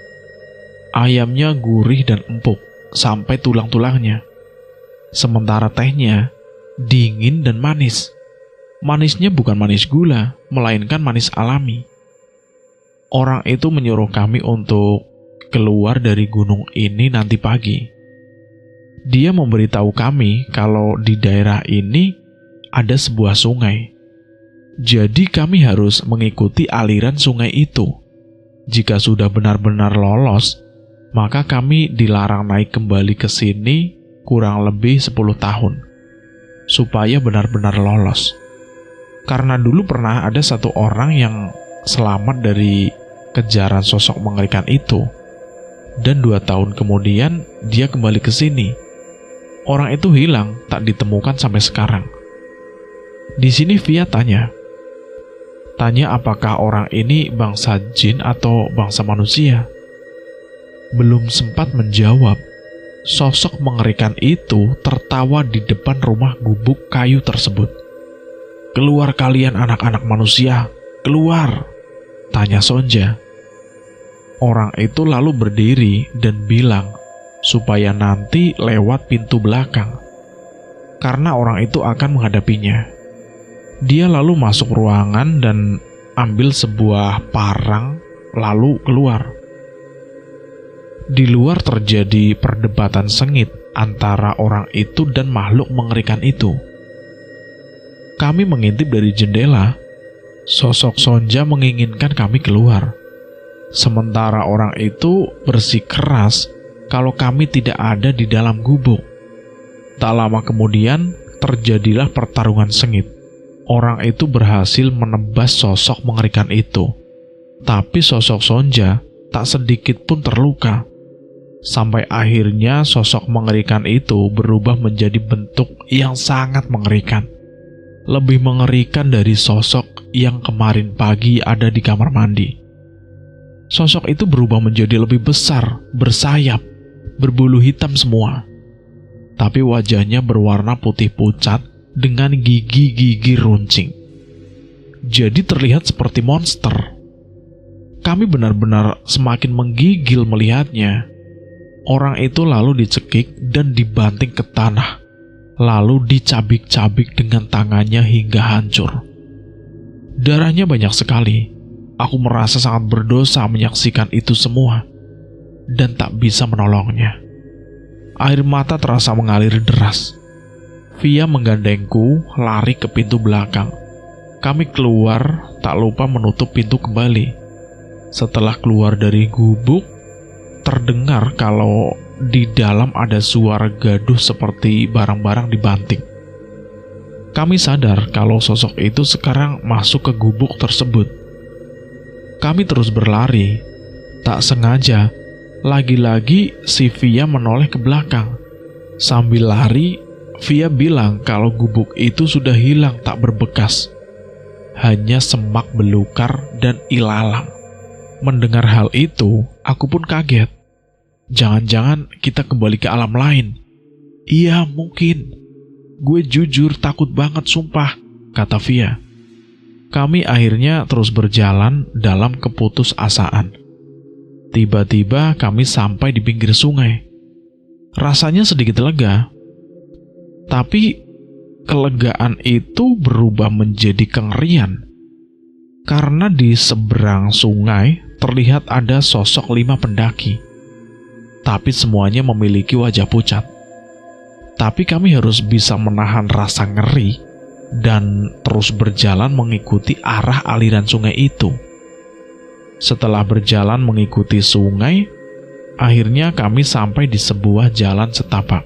Ayamnya gurih dan empuk sampai tulang-tulangnya. Sementara tehnya dingin dan manis. Manisnya bukan manis gula, melainkan manis alami. Orang itu menyuruh kami untuk keluar dari gunung ini nanti pagi. Dia memberitahu kami kalau di daerah ini ada sebuah sungai. Jadi kami harus mengikuti aliran sungai itu. Jika sudah benar-benar lolos, maka kami dilarang naik kembali ke sini kurang lebih 10 tahun, supaya benar-benar lolos. Karena dulu pernah ada satu orang yang selamat dari kejaran sosok mengerikan itu, dan 2 tahun kemudian dia kembali ke sini. Orang itu hilang, tak ditemukan sampai sekarang. Di sini Via tanya apakah orang ini bangsa jin atau bangsa manusia. Belum sempat menjawab, sosok mengerikan itu tertawa di depan rumah gubuk kayu tersebut. "Keluar kalian anak-anak manusia, keluar!" tanya Sonja. Orang itu lalu berdiri dan bilang supaya nanti lewat pintu belakang, karena orang itu akan menghadapinya. Dia lalu masuk ruangan dan ambil sebuah parang, lalu keluar. Di luar terjadi perdebatan sengit antara orang itu dan makhluk mengerikan itu. Kami mengintip dari jendela. Sosok Sonja menginginkan kami keluar. Sementara orang itu bersikeras kalau kami tidak ada di dalam gubuk. Tak lama kemudian terjadilah pertarungan sengit. Orang itu berhasil menebas sosok mengerikan itu. Tapi sosok Sonja tak sedikit pun terluka. Sampai akhirnya sosok mengerikan itu berubah menjadi bentuk yang sangat mengerikan. Lebih mengerikan dari sosok yang kemarin pagi ada di kamar mandi. Sosok itu berubah menjadi lebih besar, bersayap, berbulu hitam semua. Tapi wajahnya berwarna putih pucat dengan gigi-gigi runcing. Jadi terlihat seperti monster. Kami benar-benar semakin menggigil melihatnya. Orang itu lalu dicekik dan dibanting ke tanah, lalu dicabik-cabik dengan tangannya hingga hancur. Darahnya banyak sekali. Aku merasa sangat berdosa menyaksikan itu semua dan tak bisa menolongnya. Air mata terasa mengalir deras. Via menggandengku lari ke pintu belakang. Kami keluar, tak lupa menutup pintu kembali. Setelah keluar dari gubuk, terdengar kalau di dalam ada suara gaduh seperti barang-barang dibanting. Kami sadar kalau sosok itu sekarang masuk ke gubuk tersebut. Kami terus berlari. Tak sengaja, lagi-lagi si Via menoleh ke belakang. Sambil lari, Via bilang kalau gubuk itu sudah hilang tak berbekas. Hanya semak belukar dan ilalang. Mendengar hal itu, aku pun kaget. Jangan-jangan kita kembali ke alam lain. Iya, mungkin. Gue jujur takut banget sumpah, kata Via. Kami akhirnya terus berjalan dalam keputusasaan. Tiba-tiba kami sampai di pinggir sungai. Rasanya sedikit lega. Tapi kelegaan itu berubah menjadi kengerian. Karena di seberang sungai terlihat ada sosok 5 pendaki. Tapi semuanya memiliki wajah pucat. Tapi kami harus bisa menahan rasa ngeri dan terus berjalan mengikuti arah aliran sungai itu. Setelah berjalan mengikuti sungai, akhirnya kami sampai di sebuah jalan setapak.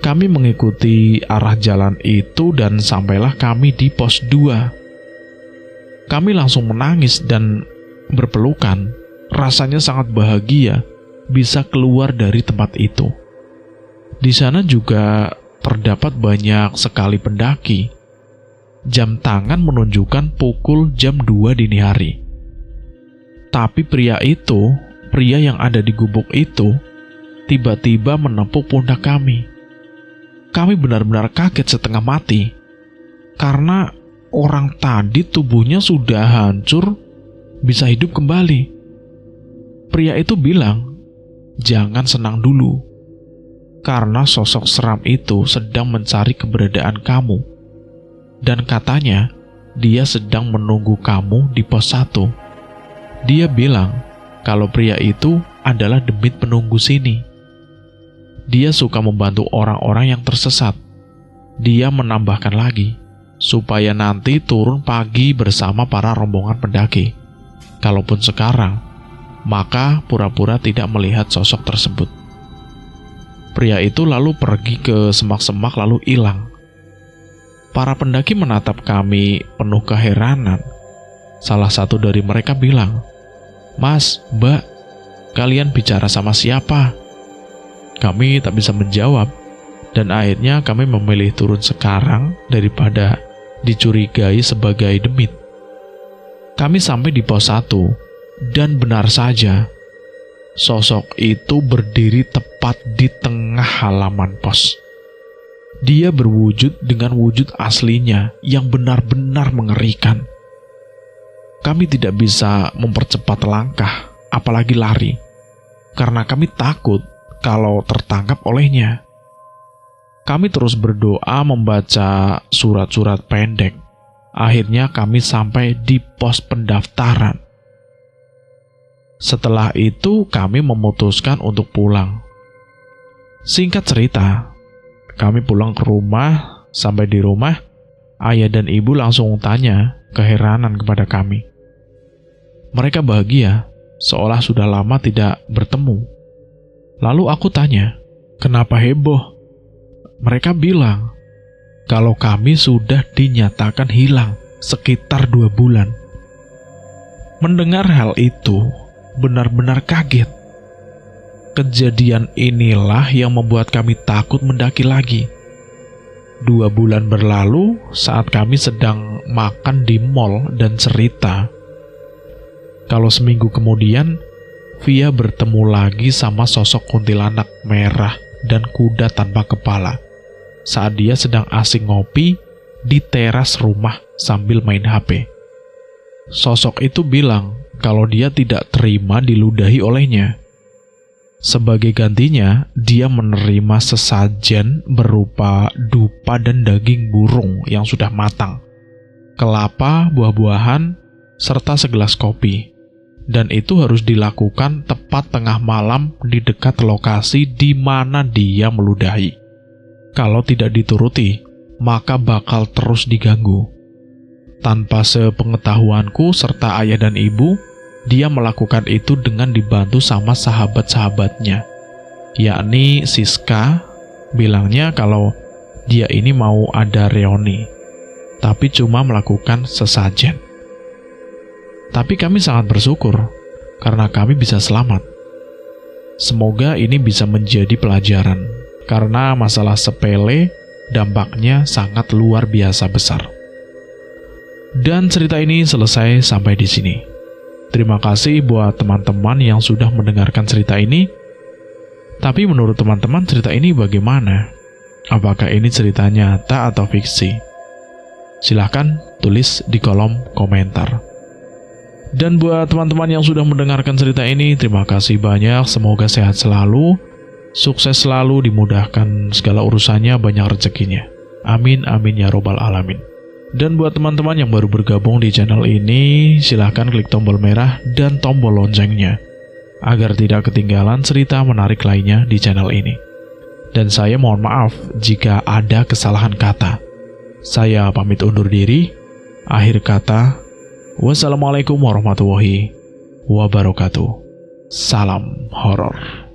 Kami mengikuti arah jalan itu dan sampailah kami di pos 2. Kami langsung menangis dan berpelukan. Rasanya sangat bahagia bisa keluar dari tempat itu. Di sana juga terdapat banyak sekali pendaki. Jam tangan menunjukkan pukul jam 2 dini hari. Tapi pria yang ada di gubuk itu, tiba-tiba menepuk pundak kami. Kami benar-benar kaget setengah mati. Karena orang tadi tubuhnya sudah hancur, bisa hidup kembali. Pria itu bilang, "Jangan senang dulu. Karena sosok seram itu sedang mencari keberadaan kamu. Dan katanya, dia sedang menunggu kamu di pos 1. Dia bilang, kalau pria itu adalah demit penunggu sini. Dia suka membantu orang-orang yang tersesat." Dia menambahkan lagi, supaya nanti turun pagi bersama para rombongan pendaki. Kalaupun sekarang, maka pura-pura tidak melihat sosok tersebut. Pria itu lalu pergi ke semak-semak lalu hilang. Para pendaki menatap kami penuh keheranan. Salah satu dari mereka bilang, "Mas, Mbak, kalian bicara sama siapa?" Kami tak bisa menjawab, dan akhirnya kami memilih turun sekarang daripada dicurigai sebagai demit. Kami sampai di pos 1, dan benar saja, sosok itu berdiri tepat di tengah halaman pos. Dia berwujud dengan wujud aslinya yang benar-benar mengerikan. Kami tidak bisa mempercepat langkah, apalagi lari, karena kami takut kalau tertangkap olehnya. Kami terus berdoa membaca surat-surat pendek. Akhirnya kami sampai di pos pendaftaran. Setelah itu kami memutuskan untuk pulang. Singkat cerita, kami pulang ke rumah. Sampai di rumah, ayah dan ibu langsung tanya keheranan kepada kami. Mereka bahagia, seolah sudah lama tidak bertemu. Lalu aku tanya, "Kenapa heboh?" Mereka bilang, kalau kami sudah dinyatakan hilang sekitar 2 bulan. Mendengar hal itu, benar-benar kaget. Kejadian inilah yang membuat kami takut mendaki lagi. 2 bulan berlalu saat kami sedang makan di mall dan cerita. Kalau seminggu kemudian, Via bertemu lagi sama sosok kuntilanak merah dan kuda tanpa kepala saat dia sedang asik ngopi di teras rumah sambil main HP. Sosok itu bilang kalau dia tidak terima diludahi olehnya. Sebagai gantinya, dia menerima sesajen berupa dupa dan daging burung yang sudah matang, kelapa, buah-buahan, serta segelas kopi. Dan itu harus dilakukan tepat tengah malam di dekat lokasi di mana dia meludahi. Kalau tidak dituruti, maka bakal terus diganggu. Tanpa sepengetahuanku serta ayah dan ibu, dia melakukan itu dengan dibantu sama sahabat-sahabatnya, yakni Siska. Bilangnya kalau dia ini mau ada reuni, tapi cuma melakukan sesajen. Tapi kami sangat bersyukur karena kami bisa selamat. Semoga ini bisa menjadi pelajaran, karena masalah sepele dampaknya sangat luar biasa besar. Dan cerita ini selesai sampai di sini. Terima kasih buat teman-teman yang sudah mendengarkan cerita ini. Tapi menurut teman-teman cerita ini bagaimana? Apakah ini cerita nyata atau fiksi? Silahkan tulis di kolom komentar. Dan buat teman-teman yang sudah mendengarkan cerita ini, terima kasih banyak. Semoga sehat selalu, sukses selalu, dimudahkan segala urusannya, banyak rezekinya. Amin, amin ya robbal alamin. Dan buat teman-teman yang baru bergabung di channel ini, silahkan klik tombol merah dan tombol loncengnya, agar tidak ketinggalan cerita menarik lainnya di channel ini. Dan saya mohon maaf jika ada kesalahan kata. Saya pamit undur diri. Akhir kata, wassalamualaikum warahmatullahi wabarakatuh. Salam horor.